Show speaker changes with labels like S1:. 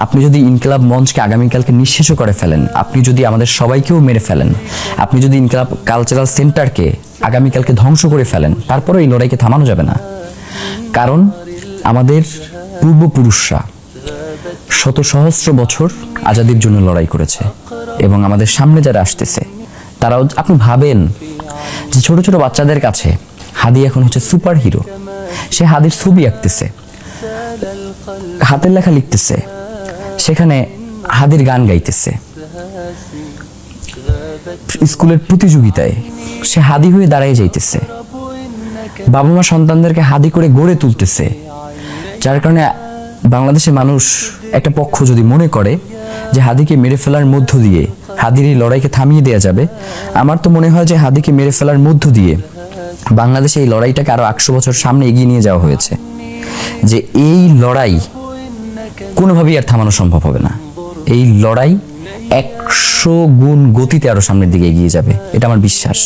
S1: আপনি যদি ইনকিলাব মঞ্চকে আগামীকালকে নিঃশেষ করে ফেলেন, আপনি যদি আমাদের সবাইকেও মেরে ফেলেন, আপনি যদি ইনকিলাব কালচারাল সেন্টারকে আগামীকালকে ধ্বংস করে ফেলেন, তারপরে এই লড়াইকে থামানো যাবে না। কারণ আমাদের পূর্বপুরুষরা শত সহস্র বছর আজাদির জন্য লড়াই করেছে, এবং আমাদের সামনে যারা আসতেছে তারাও। আপনি ভাবেন যে ছোট ছোট বাচ্চাদের কাছে হাদি এখন হচ্ছে সুপার হিরো। সে হাদির ছবি আঁকতেছে, হাতের লেখা লিখতেছে, সেখানে হাদির গান গাইতেছে, স্কুলের প্রতিযোগিতায় সে হাদি হয়ে দাঁড়ায় যাইতেছে, বাবা মা সন্তানদেরকে হাদি করে গড়ে তুলতেছে। যার কারণে বাংলাদেশের মানুষ একটা পক্ষ যদি মনে করে যে হাদিকে মেরে ফেলার মধ্য দিয়ে হাদির এই লড়াইকে থামিয়ে দেওয়া যাবে, আমার তো মনে হয় যে হাদিকে মেরে ফেলার মধ্য দিয়ে বাংলাদেশে এই লড়াইটাকে আরো 100 বছর সামনে এগিয়ে নিয়ে যাওয়া হয়েছে। যে এই লড়াই কোনোভাবেই আর থামানো সম্ভব হবে না। এই লড়াই 100 গুণ গতিতে আরো সামনের দিকে এগিয়ে যাবে, এটা আমার বিশ্বাস।